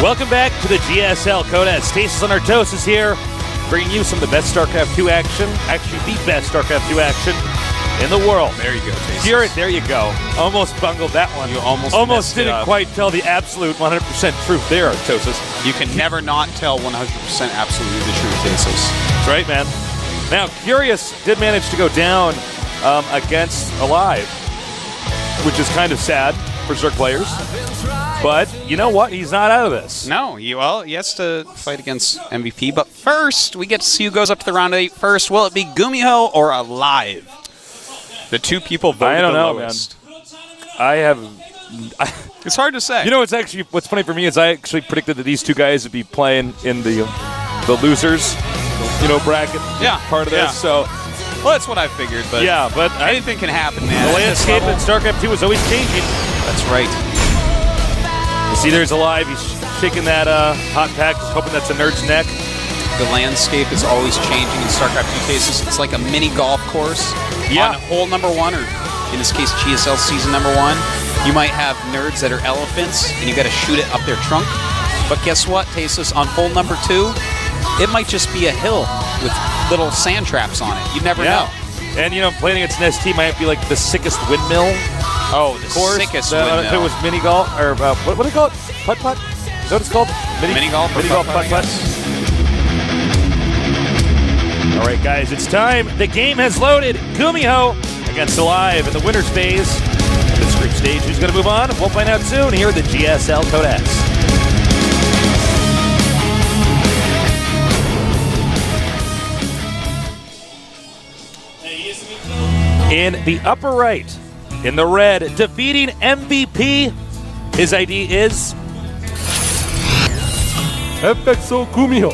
Welcome back to the GSL Codex. Stasis on Artosis here, bringing you some of the best StarCraft 2 action. Actually, the best StarCraft 2 action in the world. There you go, Stasis. Hear it, there you go. Almost bungled that one. You almost didn't quite tell the absolute 100% truth there, Artosis. You can never not tell 100% absolutely the truth, Stasis. That's right, man. Now, Curious did manage to go down against Alive, which is kind of sad for Zerg players. But you know what? He's not out of this. No, he has to fight against MVP. But first, we get to see who goes up to the round 8 first. Will it be GuMiho or Alive? The two people voted the lowest. I have... It's hard to say. You know, what's funny for me is I actually predicted that these two guys would be playing in the losers, bracket part of this. So, well, that's what I figured. But but anything can happen, man. The landscape in StarCraft 2 is always changing. That's right. You see, there's Alive. He's shaking that hot pack, just hoping that's a nerd's neck. The landscape is always changing in StarCraft 2 cases. It's like a mini golf course. On hole number 1, or in this case, GSL season number 1, you might have nerds that are elephants, and you got to shoot it up their trunk. But guess what, Tasis? On hole number 2, it might just be a hill with little sand traps on it. You never know. And, playing against an ST might be like the sickest windmill. Oh, the sickest windmill. If it was mini golf, or what do they call it? Putt-putt? Is that what it's called? Mini golf? Mini golf, putt-putt. All right, guys, it's time. The game has loaded. GuMiho against Alive in the winner's phase. This group stage, who's going to move on? We'll find out soon here at the GSL Codex. In the upper right, in the red, defeating MVP. His ID is FXO GuMiho.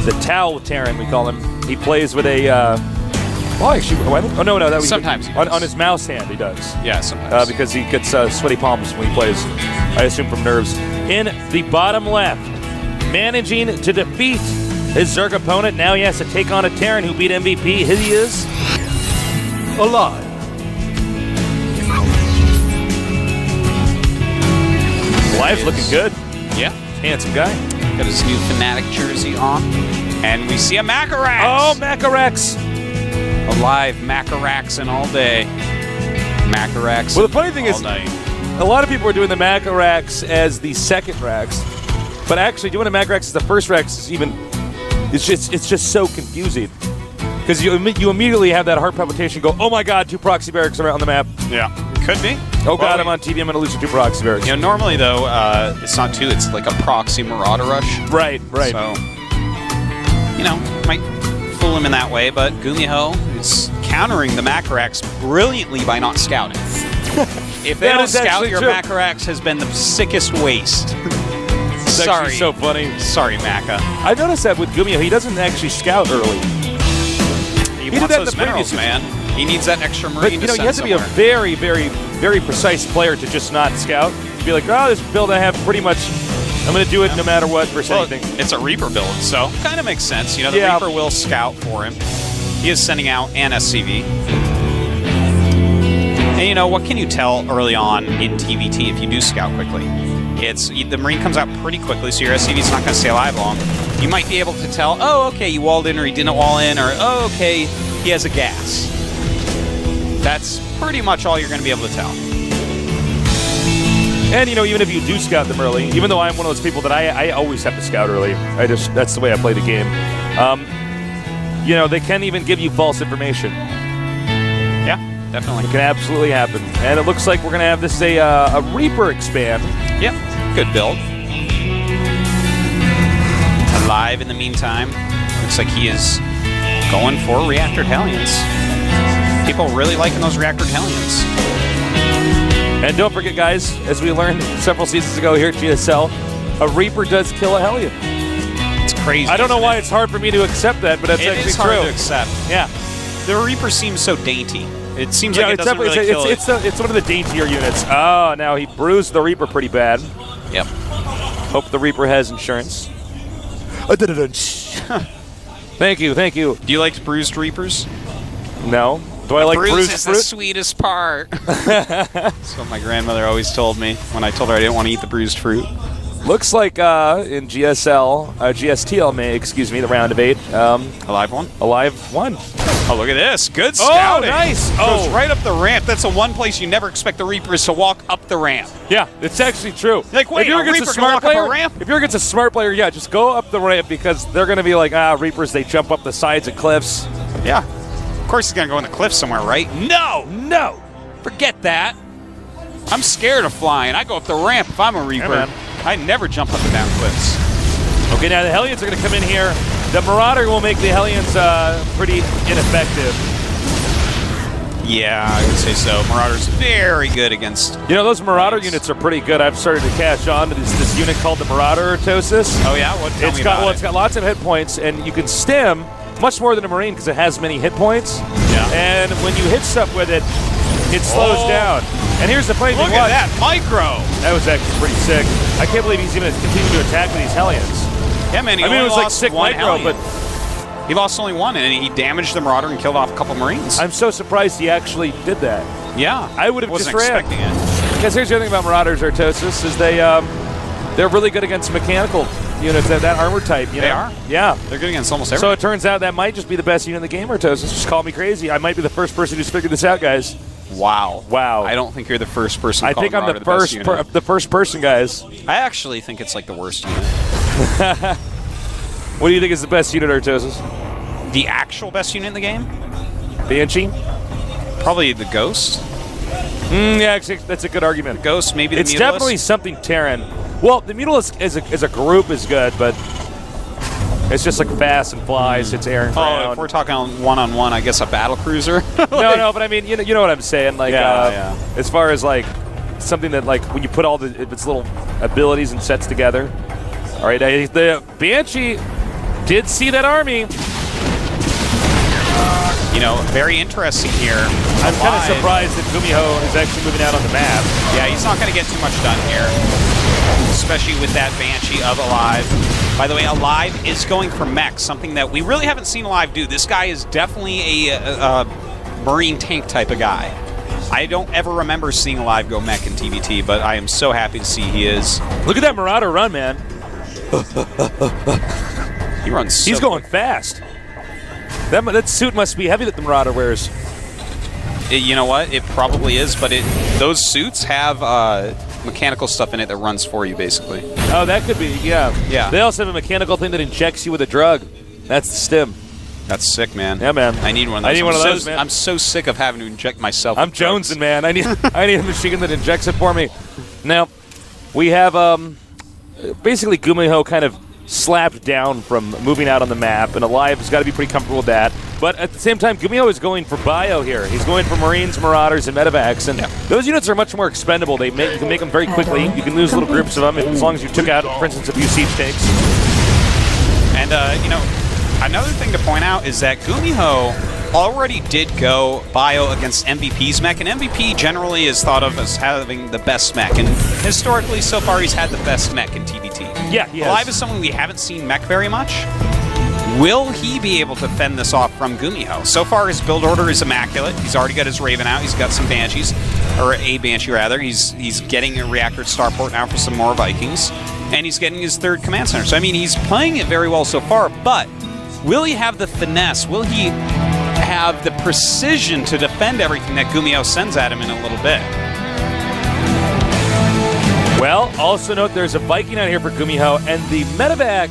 The Tau Terran, we call him. He plays with a. That was sometimes on his mouse hand. He does. Yeah, sometimes because he gets sweaty palms when he plays. I assume from nerves. In the bottom left, managing to defeat his Zerg opponent. Now he has to take on a Terran who beat MVP. Here he is. Alive. Alive's looking good. Yeah. Handsome guy. Got his new Fnatic jersey on. And we see a Macarax. Oh, Macarax. Alive, Macarax and all day. Macarax. Well, the funny thing is, night. A lot of people are doing the Macarax as the second Rax. But actually doing a Macarax as the first Rax is even... It's just so confusing. Because you immediately have that heart palpitation go, oh my god, 2 proxy barracks are out on the map. Yeah. Could be. Oh god, I'm on TV, I'm going to lose to 2 proxy barracks. Normally though, it's not 2, it's like a proxy Marauder rush. Right. So, might fool him in that way, but GuMiho is countering the Macarax brilliantly by not scouting. If they don't scout, your Macarax has been the sickest waste. Sorry. So funny. Sorry, Macca. I noticed that with GuMiho, he doesn't actually scout early. He wants those minerals, man. He needs that extra marine to send you have to be a very, very, very precise player to just not scout. To be like, this build I have pretty much, I'm going to do it no matter what versus anything. It's a Reaper build, so kind of makes sense. The Reaper will scout for him. He is sending out an SCV. And what can you tell early on in TVT if you do scout quickly? The Marine comes out pretty quickly, so your SCV's not going to stay alive long. You might be able to tell, okay, he walled in or he didn't wall in, or, okay, he has a gas. That's pretty much all you're going to be able to tell. And, even if you do scout them early, even though I'm one of those people that I always have to scout early, that's the way I play the game, they can even give you false information. Yeah, definitely. It can absolutely happen. And it looks like we're going to have this a Reaper expand. Yep, good build. Alive in the meantime. Looks like he is going for Reactored Hellions. People really liking those Reactored Hellions. And don't forget, guys, as we learned several seasons ago here at GSL, a Reaper does kill a Hellion. It's crazy. I don't know why it's hard for me to accept that, but that's actually true. It is hard to accept. Yeah. The Reaper seems so dainty. It seems like it doesn't really kill it. It's one of the daintier units. Oh, now he bruised the Reaper pretty bad. Yep. Hope the Reaper has insurance. Thank you. Do you like bruised Reapers? No. Do I like bruised is fruit? the sweetest part. That's what my grandmother always told me when I told her I didn't want to eat the bruised fruit. Looks like in GSL, GSTL, excuse me, the round of 8. A live one? A live one. Oh, look at this. Good scouting. Oh, nice. Goes right up the ramp. That's the one place you never expect the Reapers to walk up the ramp. Yeah, it's actually true. Like, wait, if you're a against Reaper a smart can walk up a player, ramp? if you're against a smart player, yeah, just go up the ramp because they're going to be like, Reapers, they jump up the sides of cliffs. Yeah. Of course he's going to go in the cliff somewhere, right? No. Forget that. I'm scared of flying. I go up the ramp if I'm a Reaper. I never jump up and down cliffs. Okay, now the Hellions are going to come in here. The Marauder will make the Hellions pretty ineffective. Yeah, I would say so. Marauder's very good against... You know, those Marauder units are pretty good. I've started to catch on to this unit called the Marauder Tosis. Oh, yeah? Tell me about it. It's got lots of hit points, and you can stem much more than a Marine because it has many hit points. Yeah. And when you hit stuff with it, it slows down. And here's the funny thing. Look at that micro. That was actually pretty sick. I can't believe he's even continuing to attack with these Hellions. Yeah, man. It was like sick micro, Hellion. but he lost only one, and he damaged the Marauder and killed off a couple Marines. I'm so surprised he actually did that. Yeah. I would have just ran. Expecting it. Because here's the other thing about Marauders, Artosis, is they're really good against mechanical units, that armor type. You know? They are? Yeah. They're good against almost everything. So it turns out that might just be the best unit in the game, Artosis. Just call me crazy. I might be the first person who's figured this out, guys. Wow. Wow. I don't think you're the first person. I think I'm the first person, guys. I actually think it's like the worst unit. What do you think is the best unit, Artosis? The actual best unit in the game? Banshee? Probably the Ghost. Yeah, actually, that's a good argument. The Ghost, maybe the It's Mutalisk. definitely something Terran. Well, the Mutalisk as a group is good, but it's just like fast and flies. It's air and ground. Oh, if we're talking one-on-one, I guess a battle cruiser. No, but I mean, you know what I'm saying. Like, yeah. As far as like something that like when you put all its little abilities and sets together. All right, the Banshee did see that army. Very interesting here. I'm kind of surprised that GuMiho is actually moving out on the map. Yeah, he's not going to get too much done here, especially with that Banshee of Alive. By the way, Alive is going for mech, something that we really haven't seen Alive do. This guy is definitely a Marine tank type of guy. I don't ever remember seeing Alive go mech in TBT, but I am so happy to see he is. Look at that Marauder run, man. He runs so He's going quick. fast. That suit must be heavy that the Marauder wears. You know what? It probably is, but those suits have mechanical stuff in it that runs for you, basically. Oh, that could be, yeah. Yeah. They also have a mechanical thing that injects you with a drug. That's the stim. That's sick, man. Yeah, man. I need one of those. I need one of those, man. I'm so sick of having to inject myself. I'm jonesing, man. I need a machine that injects it for me. Now, we have basically GuMiho kind of slapped down from moving out on the map, and Alive has got to be pretty comfortable with that. But at the same time, GuMiho is going for bio here. He's going for Marines, Marauders, and Medevacs, and those units are much more expendable. You can make them very quickly. You can lose little groups of them as long as you took out, for instance, a few siege tanks. And, another thing to point out is that GuMiho already did go bio against MVP's mech, and MVP generally is thought of as having the best mech, and historically, so far, he's had the best mech in TBT. Yeah, he has. Alive is someone we haven't seen mech very much. Will he be able to fend this off from GuMiho? So far, his build order is immaculate. He's already got his Raven out. He's got some Banshees, or a Banshee, rather. He's getting a reactor at Starport now for some more Vikings, and he's getting his third command center. So, I mean, he's playing it very well so far, but will he have the finesse? Will he have the precision to defend everything that GuMiho sends at him in a little bit? Well, also note there's a Viking out here for GuMiho, and the Medevac,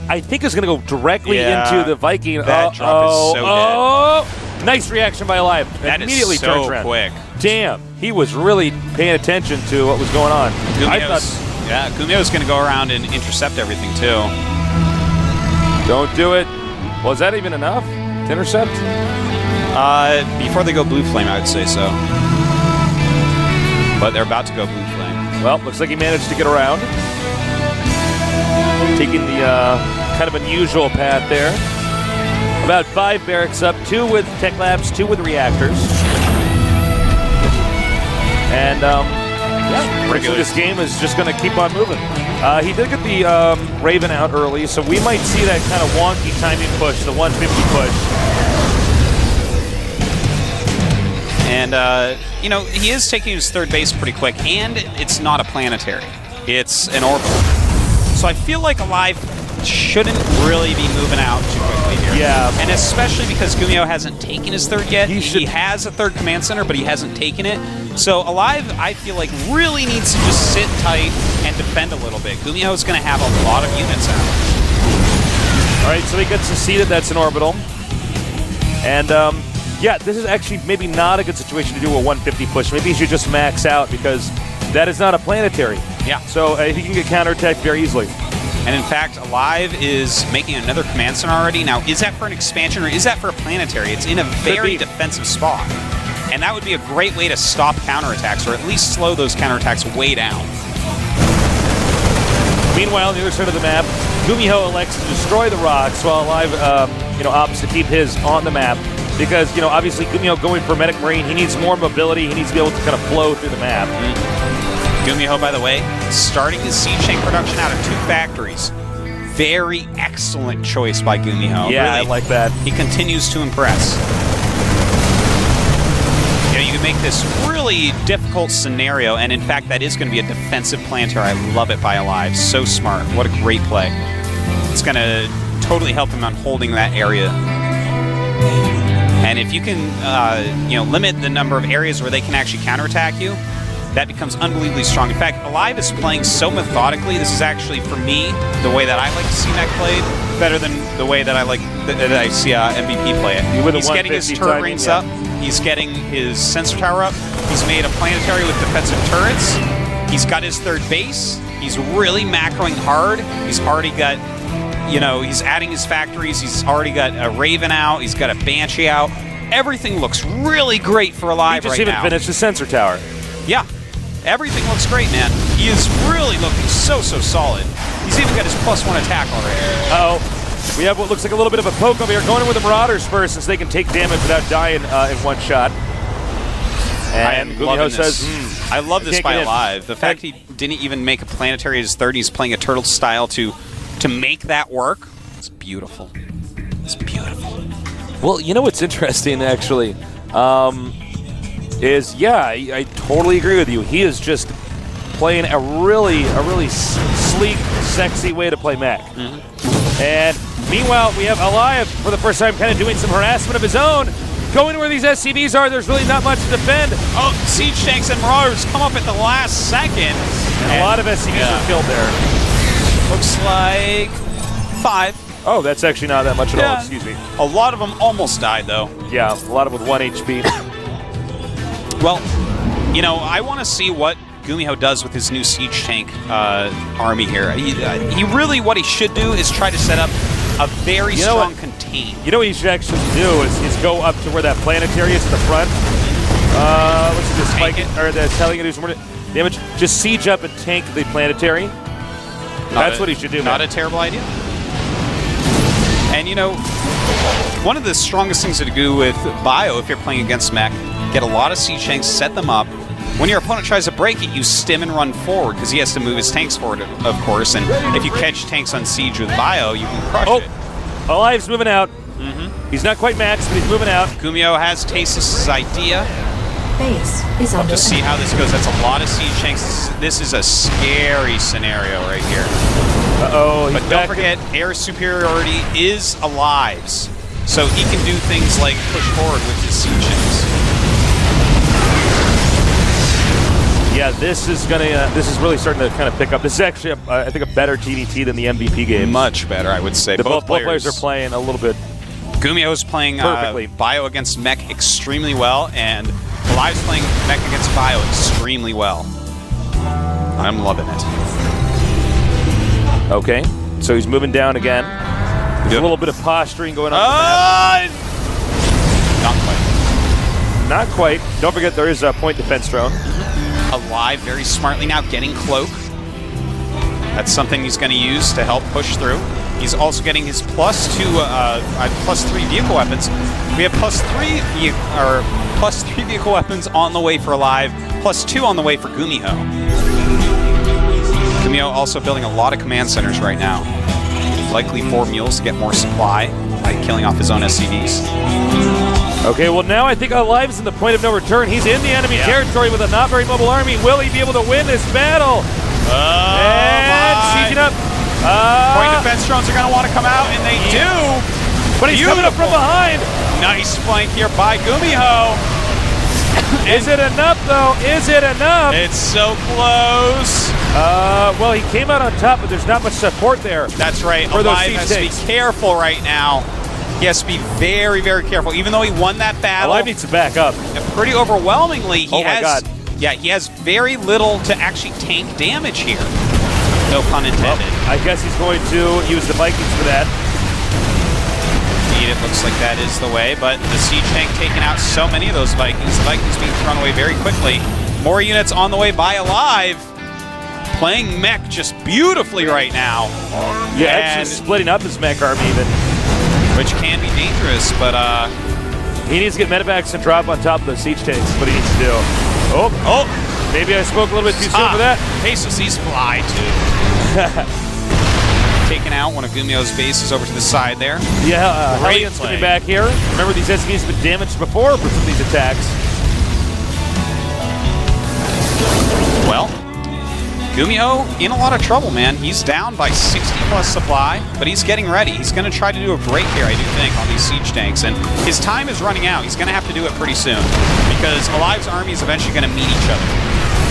I think, is going to go directly into the Viking. That drop is so dead. Nice reaction by Alive. That immediately is so turns around. quick. Damn, he was really paying attention to what was going on. GuMiho's going to go around and intercept everything, too. Don't do it. Well, is that even enough to intercept? Before they go Blue Flame, I would say so. But they're about to go Blue Flame. Well, looks like he managed to get around. Taking the kind of unusual path there. About 5 barracks up, 2 with tech labs, 2 with reactors. And this game is just going to keep on moving. He did get the Raven out early, so we might see that kind of wonky timing push, the 150 push. And, you know, he is taking his third base pretty quick, and it's not a planetary. It's an orbital. So I feel like Alive shouldn't really be moving out too quickly here. Yeah. And especially because GuMiho hasn't taken his third yet. He has a third command center, but he hasn't taken it. So Alive, I feel like, really needs to just sit tight and defend a little bit. GuMiho is going to have a lot of units out. All right, so he gets succeeded. That's an orbital. And, yeah, this is actually maybe not a good situation to do a 150 push. Maybe he should just max out because that is not a planetary. Yeah. So he can get counterattacked very easily. And in fact, Alive is making another command center already. Now, is that for an expansion or is that for a planetary? It's in a very defensive spot. And that would be a great way to stop counterattacks, or at least slow those counterattacks way down. Meanwhile, on the other side of the map, GuMiho elects to destroy the rocks while Alive, opts to keep his on the map. Because, you know, obviously GuMiho going for Medic Marine, he needs more mobility. He needs to be able to kind of flow through the map. GuMiho, by the way, starting his siege tank production out of 2 factories. Very excellent choice by GuMiho. Yeah, really, I like that. He continues to impress. You know, you can make this really difficult scenario, and in fact, that is going to be a defensive planetary. I love it by Alive. So smart. What a great play. It's going to totally help him on holding that area. And if you can, limit the number of areas where they can actually counterattack you, that becomes unbelievably strong. In fact, Alive is playing so methodically. This is actually, for me, the way that I like to see mech played, better than the way that I see MVP play it. He's getting his turret rings up. He's getting his sensor tower up. He's made a planetary with defensive turrets. He's got his third base. He's really macroing hard. He's already got, he's adding his factories. He's already got a Raven out. He's got a Banshee out. Everything looks really great for Alive right now. He just even finished the sensor tower. Yeah. Everything looks great, man. He is really looking so solid. He's even got his +1 attack already. Uh-oh. We have what looks like a little bit of a poke over here. Going in with the Marauders first, since they can take damage without dying in one shot. And GuMiho says, I love this by Alive. The fact he didn't even make a planetary as third, he's playing a turtle style to make that work. It's beautiful. It's beautiful. Well, you know what's interesting, actually? I totally agree with you. He is just playing a really sleek, sexy way to play mech. And meanwhile, we have Alive for the first time kind of doing some harassment of his own. Going where these SCVs are, there's really not much to defend. Oh, siege tanks and Marauders come up at the last second. And a lot of SCVs are killed there. Looks like 5. Oh, that's actually not that much at all, excuse me. A lot of them almost died, though. Yeah, a lot of them with 1 HP. Well, I want to see what GuMiho does with his new siege tank army here. He really, what he should do is try to set up a very strong contain. You know what he should actually do is go up to where that planetary is at the front. What's this? Spike it, or the telling it do some more damage. Just siege up and tank the planetary. That's what he should do. Not a terrible idea. And one of the strongest things to do with Bio, if you're playing against mech, get a lot of siege tanks, set them up. When your opponent tries to break it, you stim and run forward because he has to move his tanks forward, of course. And if you catch tanks on siege with Bio, you can crush it. Alive's moving out. He's not quite maxed, but he's moving out. GuMiho has Tasis' idea. Base is We'll just see how this goes. That's a lot of siege tanks. This is a scary scenario right here. Uh-oh. But don't forget, air superiority is Alive's. So he can do things like push forward with his siege tanks. Yeah, this is really starting to kind of pick up. This is actually, I think, a better TDT than the MVP game. Much better, I would say. Both players are playing a little bit. GuMiho is playing perfectly. Bio against mech extremely well, and Alive's playing mech against Bio extremely well. I'm loving it. Okay, so he's moving down again. There's a little bit of posturing going on. Not quite. Not quite. Don't forget there is a point defense drone. Alive very smartly now getting Cloak. That's something he's going to use to help push through. He's also getting his +3 vehicle weapons. We have +3 vehicle weapons on the way for Alive, +2 on the way for GuMiho. GuMiho also building a lot of command centers right now. Likely 4 mules to get more supply by killing off his own SCVs. Okay, well now I think Alive is in the point of no return. He's in the enemy territory with a not very mobile army. Will he be able to win this battle? And sieging up. Point defense drones are going to want to come out, and they do. But he's coming up from behind. Nice flank here by GuMiho. Is it enough, though? Is it enough? It's so close. Well, he came out on top, but there's not much support there. That's right. For those Alive has to be careful right now. He has to be very, very careful. Even though he won that battle, Alive needs to back up. Pretty overwhelmingly, he my God. Yeah, he has very little to actually tank damage here. No pun intended. Well, I guess he's going to use the Vikings for that. Indeed, it looks like that is the way, but the siege tank taking out so many of those Vikings. The Vikings being thrown away very quickly. More units on the way by Alive. Playing mech just beautifully right now. Yeah, actually splitting up his mech army even. Which can be dangerous, but he needs to get medevacs and drop on top of those siege tanks. What he needs to do. Oh! Maybe I spoke a little bit too soon for that. Pesos fly too. Taking out one of GuMiho's bases over to the side there. Yeah, Hellions coming back here. Remember, these SVs have been damaged before for some of these attacks. Well, GuMiho in a lot of trouble, man. He's down by 60 plus supply, but he's getting ready. He's going to try to do a break here, I do think, on these siege tanks. And his time is running out. He's going to have to do it pretty soon because Alive's army is eventually going to meet each other.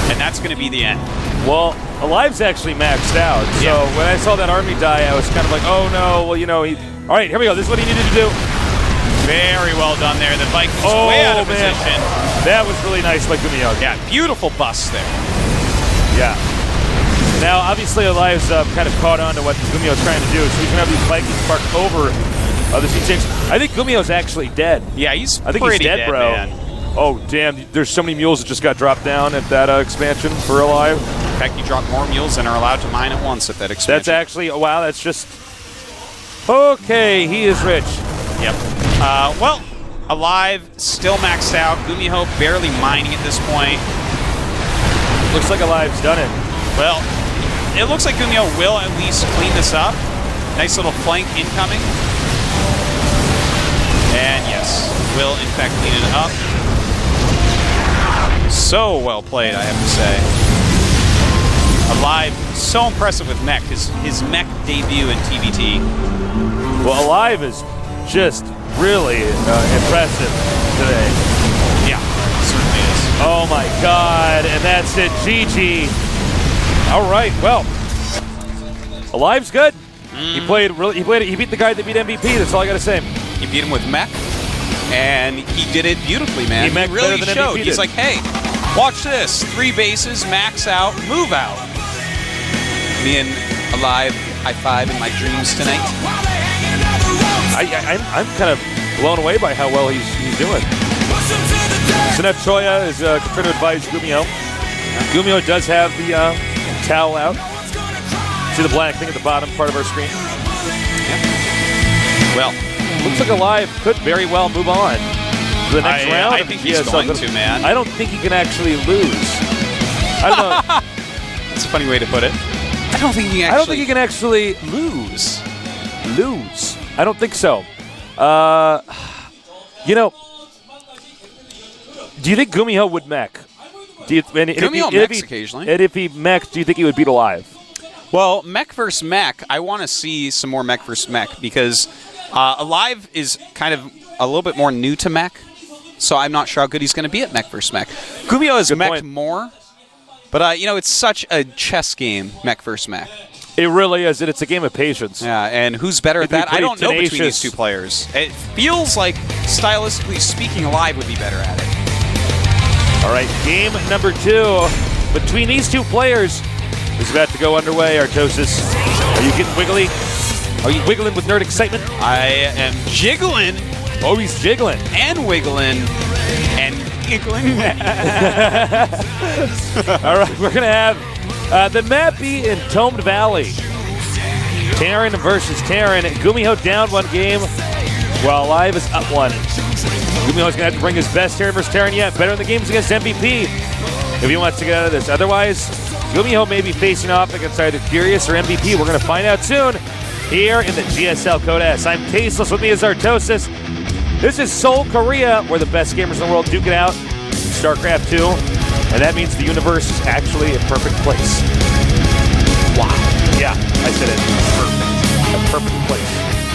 And that's going to be the end. Well, Alive's actually maxed out. So when I saw that army die, I was kind of like, oh no, well, you know, all right, here we go. This is what he needed to do. Very well done there. The Vikings way out of position. That was really nice by GuMiho. Yeah, beautiful bust there. Yeah. Now, obviously, Alive's kind of caught on to what GuMiho's trying to do, so he's going to have these Vikings park over the siege tanks. I think GuMiho's actually dead. Yeah, he's pretty dead, bro. Man. Oh, damn. There's so many mules that just got dropped down at that expansion for Alive. In fact, you drop more mules than are allowed to mine at once at that expansion. That's actually, wow, that's just... Okay, he is rich. Yep. Well, Alive, still maxed out. GuMiho barely mining at this point. Looks like Alive's done it. Well, it looks like GuMiho will at least clean this up. Nice little flank incoming. And yes, will in fact clean it up. So well played, I have to say. Alive, so impressive with mech. His mech debut in TVT. Well, Alive is just really impressive today. Yeah, certainly is. Oh my God, and that's it, GG. All right, well, Alive's good. He played. He beat the guy that beat MVP. That's all I gotta say. He beat him with mech, and he did it beautifully, man. He really showed. MVP He's did. like, hey, watch this: 3 bases, max out, move out. Me and Alive, high five in my dreams tonight. I'm kind of blown away by how well he's doing. Sinead Choya is trying to advise GuMiho. GuMiho does have the towel out. See the black thing at the bottom part of our screen? Yeah. Well, looks like Alive could very well move on to the next round. I think he's going to, man. I don't think he can actually lose. I don't know. That's a funny way to put it. I don't think he can actually lose. I don't think so. You know, do you think GuMiho would mech? GuMiho mechs occasionally. And if he mechs, do you think he would beat Alive? Well, mech versus mech, I want to see some more mech versus mech because Alive is kind of a little bit more new to mech, so I'm not sure how good he's going to be at mech versus mech. GuMiho has mech more, but you know, it's such a chess game, mech versus mech. It really is, and it's a game of patience. Yeah, and who's better at that? I don't know between these two players. It feels like, stylistically speaking, Alive would be better at it. All right, game number 2 between these two players is about to go underway. Artosis, are you getting wiggly? Are you wiggling with nerd excitement? I am jiggling. Oh, he's jiggling. And wiggling. And giggling. All right, we're going to have the map be in Tomed Valley. Terran versus Terran. GuMiho down 1 game while Alive is up 1. GuMiho's going to have to bring his best Terran versus Terran yet. Better in the games against MVP if he wants to get out of this. Otherwise, GuMiho may be facing off against either Curious or MVP. We're going to find out soon here in the GSL Code S. I'm Tasteless. With me is Artosis. This is Seoul, Korea, where the best gamers in the world duke it out in StarCraft 2. And that means the universe is actually a perfect place. Wow. Yeah, I said it. Perfect. A perfect place.